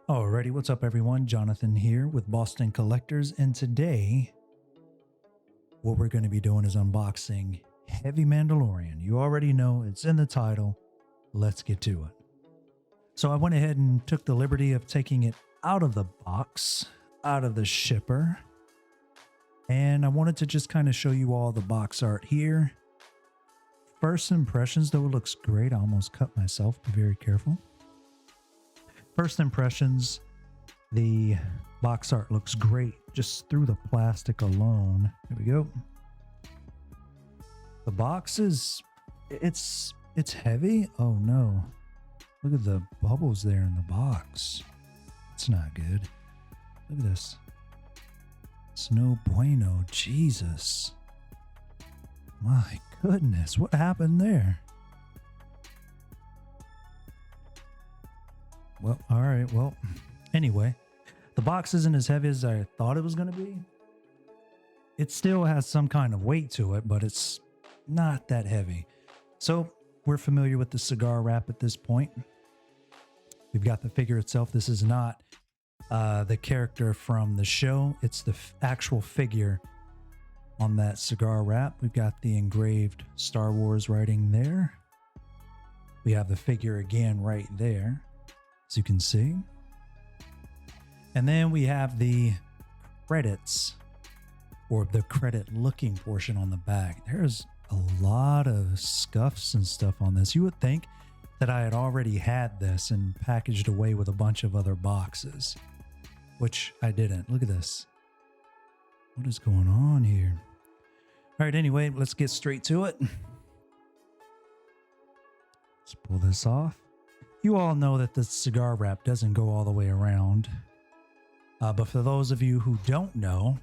Alrighty, what's up everyone? Jonathan here with Boston Collectors, and today what we're going to be doing is unboxing Heavy Mandalorian. You already know, it's in the title. Let's get to it. So I went ahead and took the liberty of taking it out of the box, out of the shipper, and I wanted to just kind of show you all the box art here. First impressions, though, it looks great. I almost cut myself. Be very careful. First impressions, the box art looks great just through the plastic alone. There we go. The box is, it's heavy. Oh no. Look at the bubbles there in the box. It's not good. Look at this. It's no bueno. Jesus. My goodness. What happened there? Well, all right. Well, anyway, the box isn't as heavy as I thought it was going to be. It still has some kind of weight to it, but it's not that heavy. So we're familiar with the cigar wrap at this point. We've got the figure itself. This is not the character from the show. It's the actual figure on that cigar wrap. We've got the engraved Star Wars writing there. We have the figure again right there, as you can see. And then we have the credits, or the credit looking portion on the back. There's a lot of scuffs and stuff on this. You would think that I had already had this and packaged away with a bunch of other boxes, which I didn't. Look at this. What is going on here? All right, anyway, let's get straight to it. Let's pull this off. You all know that the cigar wrap doesn't go all the way around. But for those of you who don't know,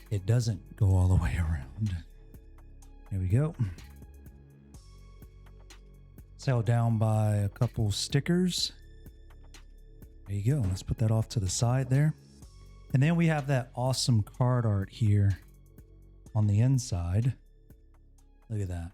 it doesn't go all the way around. There we go. It's held down by a couple stickers. There you go. Let's put that off to the side there. And then we have that awesome card art here on the inside. Look at that.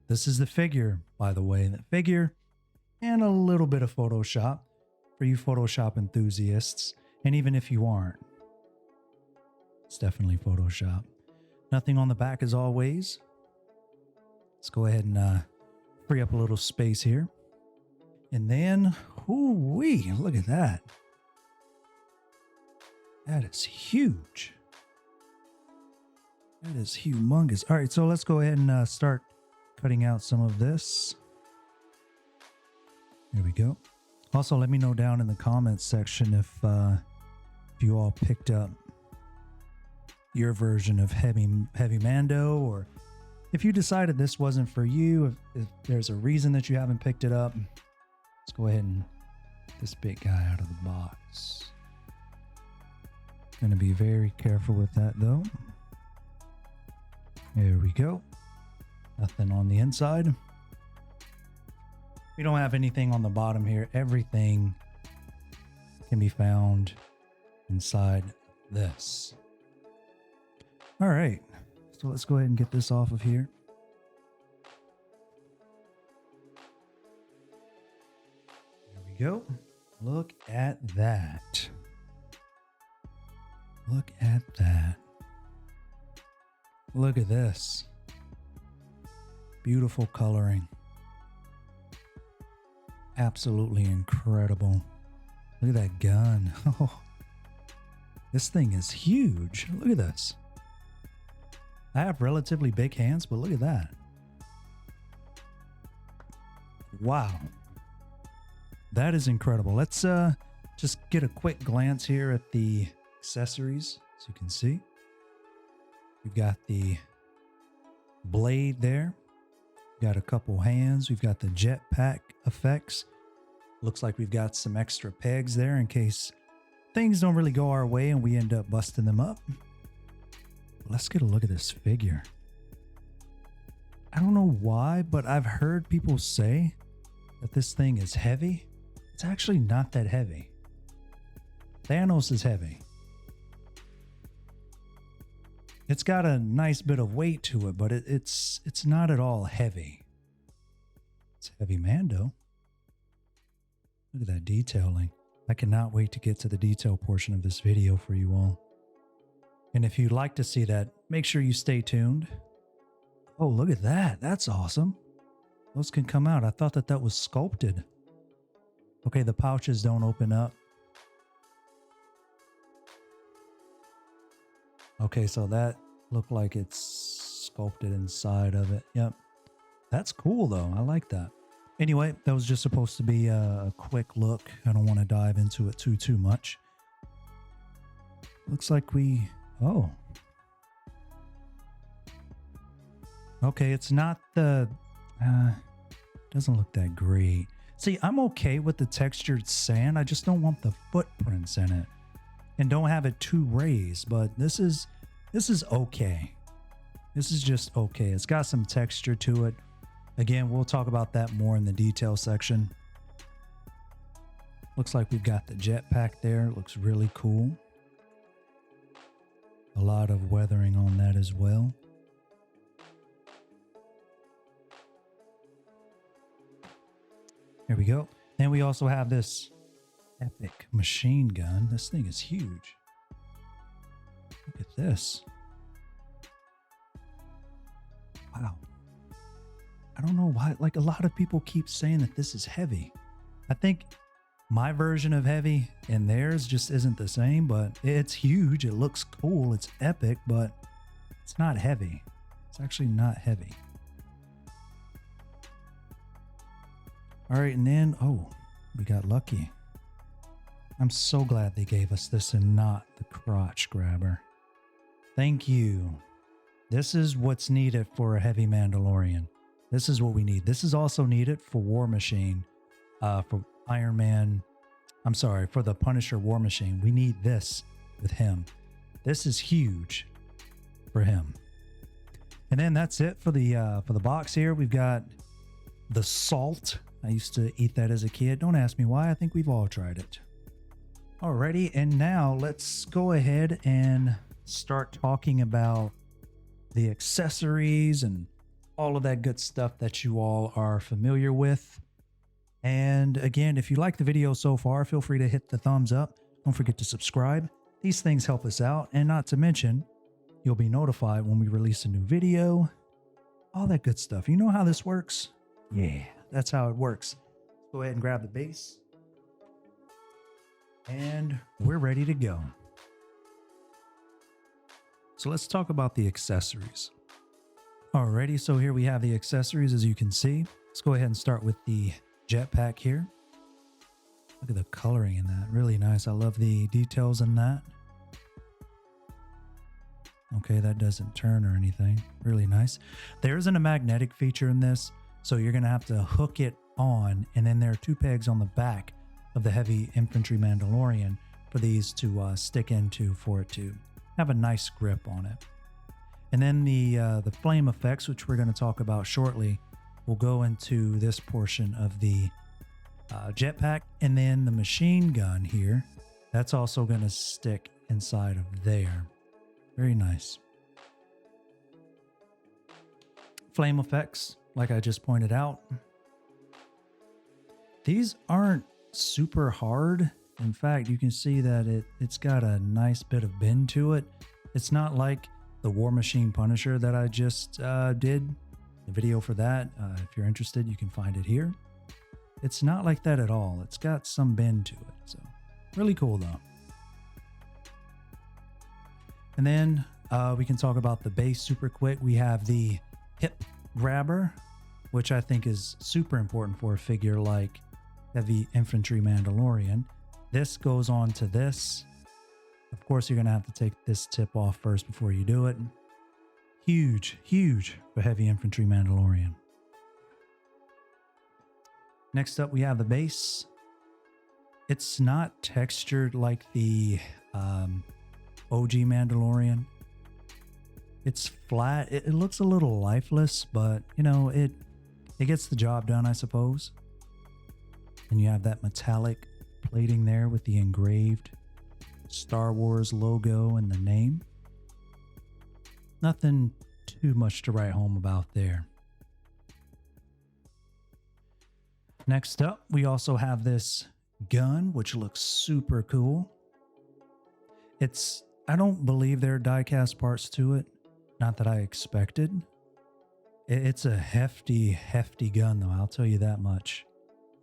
This is the figure, by the way. The figure and a little bit of Photoshop for you Photoshop enthusiasts. And even if you aren't, it's definitely Photoshop. Nothing on the back as always. Let's go ahead and free up a little space here. And then, ooh-wee, look at that. That is huge. That is humongous. All right, so let's go ahead and start cutting out some of this. There we go. Also, let me know down in the comments section if you all picked up your version of Heavy Mando, or if you decided this wasn't for you, if there's a reason that you haven't picked it up. Let's go ahead and get this big guy out of the box. Gonna be very careful with that though. There we go. Nothing on the inside. We don't have anything on the bottom here. Everything can be found inside this. All right, so let's go ahead and get this off of here. There we go. Look at that. Look at that. Look at this. Beautiful coloring. Absolutely incredible. Look at that gun. Oh, this thing is huge. Look at this. I have relatively big hands, but look at that. Wow. That is incredible. Let's just get a quick glance here at the accessories. As you can see, we've got the blade there. We've got a couple hands. We've got the jetpack effects. Looks like we've got some extra pegs there in case things don't really go our way and we end up busting them up. Let's get a look at this figure. I don't know why, but I've heard people say that this thing is heavy. It's actually not that heavy. Thanos is heavy. It's got a nice bit of weight to it, but it's not at all heavy. It's Heavy Mando. Look at that detailing. I cannot wait to get to the detail portion of this video for you all. And if you'd like to see that, make sure you stay tuned. Oh, look at that. That's awesome. Those can come out. I thought that that was sculpted. Okay, the pouches don't open up. Okay, so that looked like it's sculpted inside of it. Yep. That's cool though. I like that. Anyway, that was just supposed to be a quick look. I don't want to dive into it too much. Looks like we... Oh. Okay, it's not the... doesn't look that great. See, I'm okay with the textured sand. I just don't want the footprints in it. And don't have it too raised, but this is okay. This is just okay. It's got some texture to it. Again, we'll talk about that more in the detail section. Looks like we've got the jetpack there. Looks really cool. A lot of weathering on that as well. There we go. Then we also have this epic machine gun. This thing is huge. Look at this. Wow. I don't know why, like a lot of people keep saying that this is heavy. I think my version of heavy and theirs just isn't the same, but it's huge. It looks cool. It's epic, but it's not heavy. It's actually not heavy. All right, and then, oh, we got lucky. I'm so glad they gave us this and not the crotch grabber. Thank you. This is what's needed for a Heavy Mandalorian. This is what we need. This is also needed for War Machine, for Iron Man. I'm sorry, for the Punisher War Machine. We need this with him. This is huge for him. And then that's it for the box here. We've got the salt. I used to eat that as a kid. Don't ask me why. I think we've all tried it. Alrighty, and now let's go ahead and start talking about the accessories and all of that good stuff that you all are familiar with. And again, if you like the video so far, feel free to hit the thumbs up. Don't forget to subscribe. These things help us out. And not to mention, you'll be notified when we release a new video. All that good stuff. You know how this works? Yeah, that's how it works. Go ahead and grab the base. And we're ready to go. So let's talk about the accessories. Alrighty, so here we have the accessories, as you can see. Let's go ahead and start with the jetpack here. Look at the coloring in that. Really nice. I love the details in that. Okay, that doesn't turn or anything. Really nice. There isn't a magnetic feature in this, so you're going to have to hook it on, and then there are two pegs on the back of the Heavy Infantry Mandalorian for these to stick into for it to have a nice grip on it. And then the flame effects, which we're going to talk about shortly, will go into this portion of the jetpack. And then the machine gun here, that's also going to stick inside of there. Very nice. Flame effects, like I just pointed out. These aren't super hard. In fact, you can see that it's got a nice bit of bend to it. It's not like the War Machine Punisher that I just did. The video for that, if you're interested, you can find it here. It's not like that at all. It's got some bend to it. So really cool though. And then we can talk about the base super quick. We have the hip grabber, which I think is super important for a figure like Heavy Infantry Mandalorian. This goes on to this. Of course, you're going to have to take this tip off first before you do it. Huge, huge for Heavy Infantry Mandalorian. Next up, we have the base. It's not textured like the OG Mandalorian. It's flat. It looks a little lifeless, but you know, it gets the job done, I suppose. And you have that metallic plating there with the engraved Star Wars logo and the name. Nothing too much to write home about there. Next up, we also have this gun, which looks super cool. I don't believe there are die-cast parts to it. Not that I expected. It's a hefty, hefty gun though, I'll tell you that much.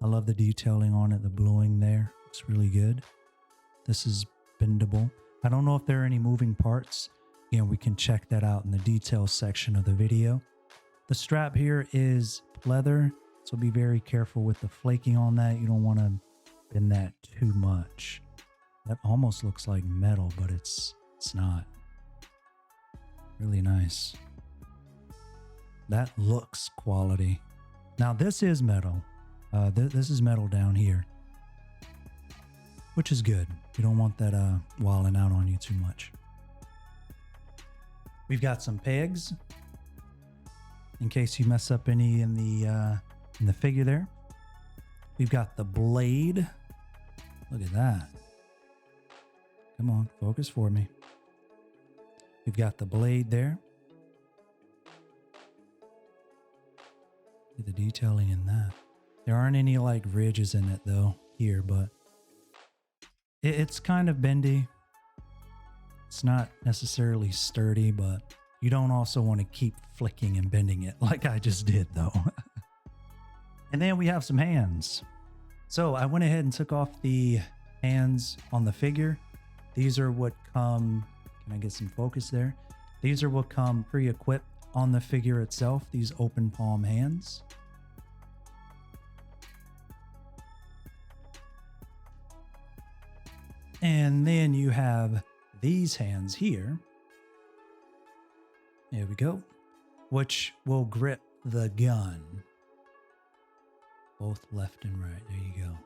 I love the detailing on it, the bluing there. Looks really good. This is bendable. I don't know if there are any moving parts. Again, we can check that out in the details section of the video. The strap here is leather, so be very careful with the flaking on that. You don't want to bend that too much. That almost looks like metal, but it's not. Really nice. That looks quality. Now this is metal. This is metal down here, which is good. You don't want that walling out on you too much. We've got some pegs in case you mess up any in the figure there. We've got the blade. Look at that. Come on, focus for me. We've got the blade there. Look at the detailing in that. There aren't any like ridges in it though here, but it's kind of bendy. It's not necessarily sturdy, but you don't also want to keep flicking and bending it like I just did though. And then we have some hands. So I went ahead and took off the hands on the figure. These are what come, can I get some focus there? These are what come pre-equipped on the figure itself, these open palm hands. And then you have these hands here. There we go. Which will grip the gun. Both left and right. There you go.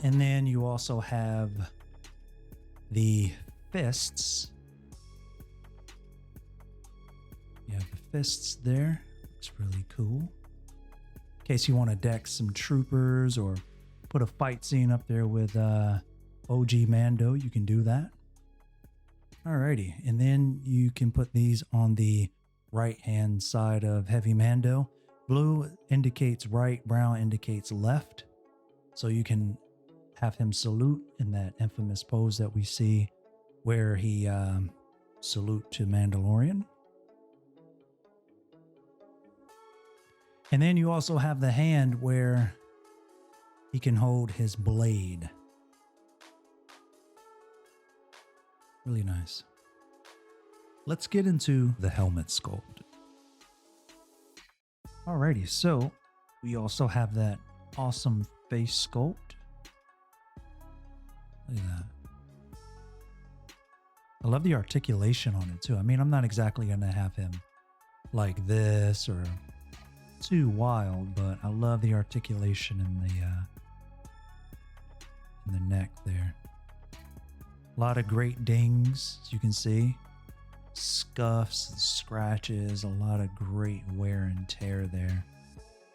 And then you also have the fists. You have the fists there. Looks really cool. In case you want to deck some troopers or put a fight scene up there with OG Mando, you can do that. Alrighty, and then you can put these on the right hand side of Heavy Mando. Blue indicates right, brown indicates left. So you can have him salute in that infamous pose that we see where he salute to Mandalorian. And then you also have the hand where he can hold his blade. Really nice. Let's get into the helmet sculpt. Alrighty, so we also have that awesome face sculpt. Look at that. I love the articulation on it too. I mean, I'm not exactly going to have him like this or too wild, but I love the articulation in the neck there. A lot of great dings, as you can see. Scuffs and scratches, a lot of great wear and tear there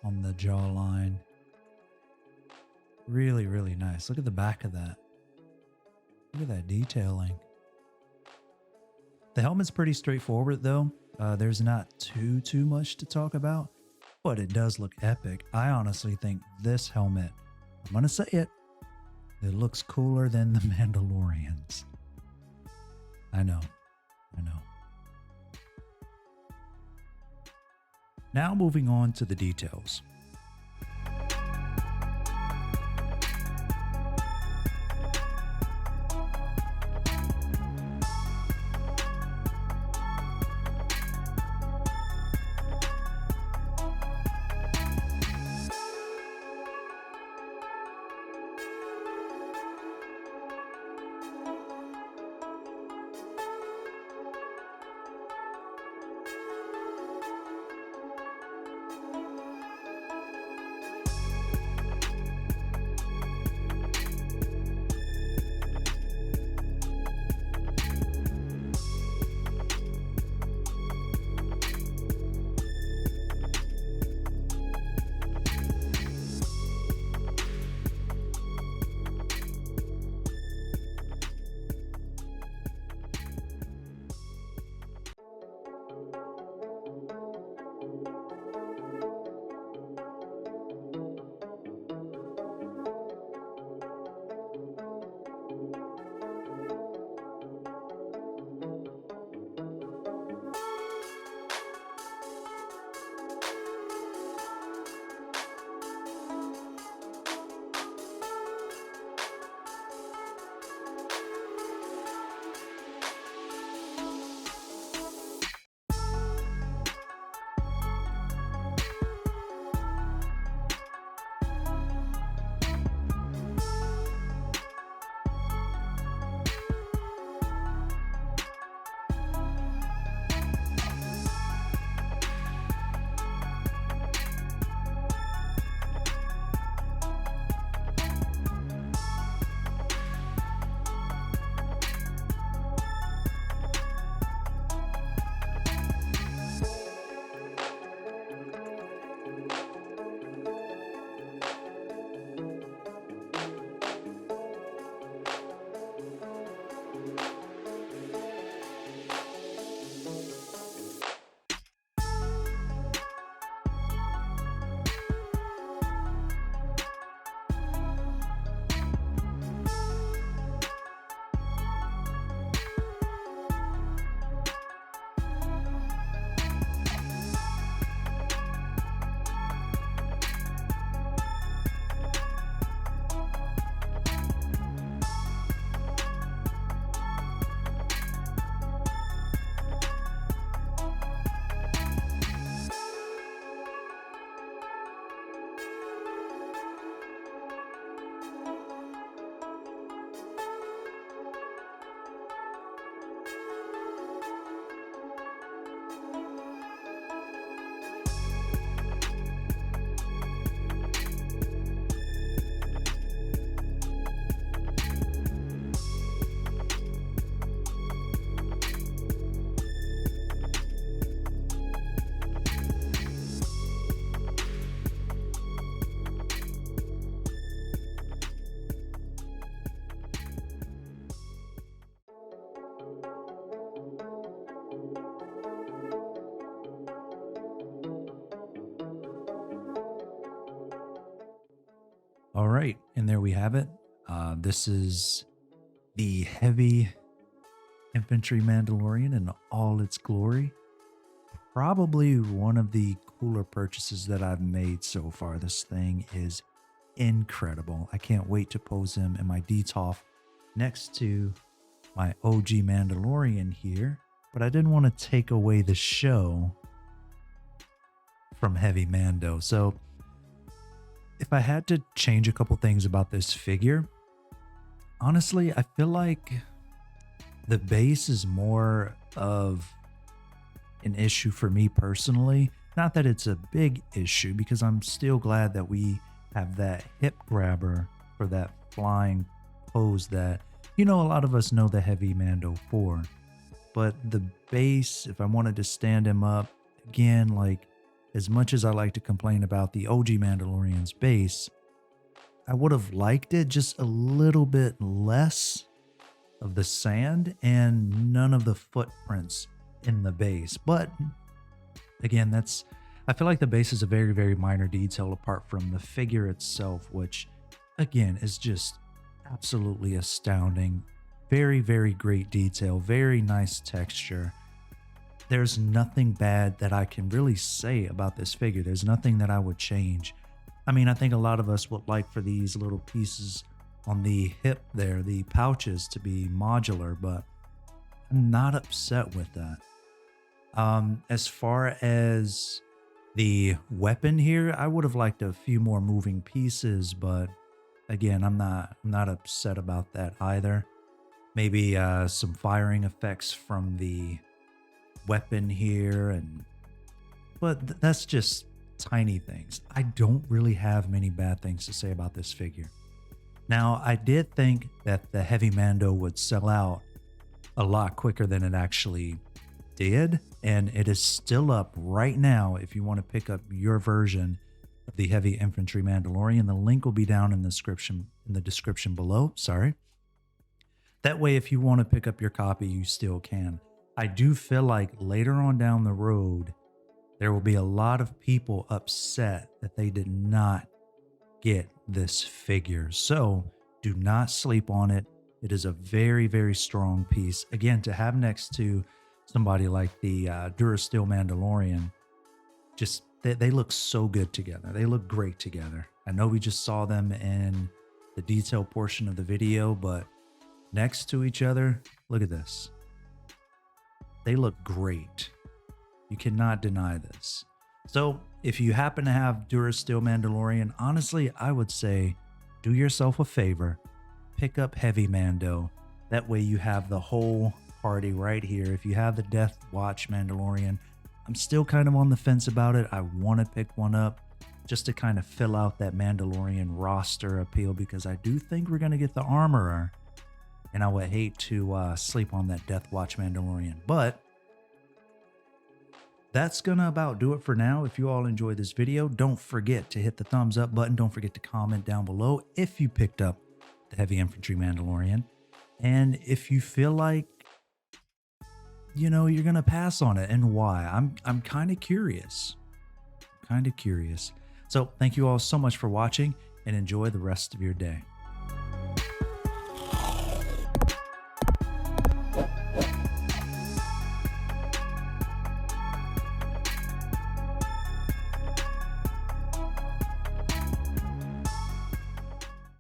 on the jawline. Really, really nice. Look at the back of that. Look at that detailing. The helmet's pretty straightforward though. There's not too much to talk about, but it does look epic. I honestly think this helmet, I'm gonna say it, it looks cooler than the Mandalorians. I know. Now moving on to the details. All right, and there we have it. This is the Heavy Infantry Mandalorian in all its glory. Probably one of the cooler purchases that I've made so far. This thing is incredible. I can't wait to pose him in my DTOF next to my OG Mandalorian here, but I didn't want to take away the show from Heavy Mando. So if I had to change a couple things about this figure, honestly, I feel like the base is more of an issue for me personally. Not that it's a big issue, because I'm still glad that we have that hip grabber for that flying pose that, you know, a lot of us know the Heavy Mando for. But the base, if I wanted to stand him up, again, like, as much as I like to complain about the OG Mandalorian's base, I would have liked it just a little bit less of the sand and none of the footprints in the base. But again, I feel like the base is a very, very minor detail apart from the figure itself, which again is just absolutely astounding. Very, very great detail, very nice texture. There's nothing bad that I can really say about this figure. There's nothing that I would change. I mean, I think a lot of us would like for these little pieces on the hip there, the pouches, to be modular, but I'm not upset with that. As far as the weapon here, I would have liked a few more moving pieces, but again, I'm not upset about that either. Maybe some firing effects from the weapon here, but that's just tiny things. I don't really have many bad things to say about this figure. Now, I did think that the Heavy Mando would sell out a lot quicker than it actually did, and it is still up right now if you want to pick up your version of the Heavy Infantry Mandalorian. The link will be down in the description below. Sorry. That way, if you want to pick up your copy, you still can. I do feel like later on down the road, there will be a lot of people upset that they did not get this figure. So do not sleep on it. It is a very, very strong piece. Again, to have next to somebody like the Durasteel Mandalorian, just they look so good together. They look great together. I know we just saw them in the detail portion of the video, but next to each other, look at this. They look great. You cannot deny this. So if you happen to have Durasteel Mandalorian, honestly, I would say do yourself a favor, pick up Heavy Mando. That way you have the whole party right here. If you have the Death Watch Mandalorian, I'm still kind of on the fence about it. I want to pick one up just to kind of fill out that Mandalorian roster appeal, because I do think we're going to get the Armorer. And I would hate to sleep on that Death Watch Mandalorian. But that's going to about do it for now. If you all enjoyed this video, don't forget to hit the thumbs up button. Don't forget to comment down below if you picked up the Heavy Infantry Mandalorian. And if you feel like, you know, you're going to pass on it and why. I'm kind of curious. So thank you all so much for watching and enjoy the rest of your day.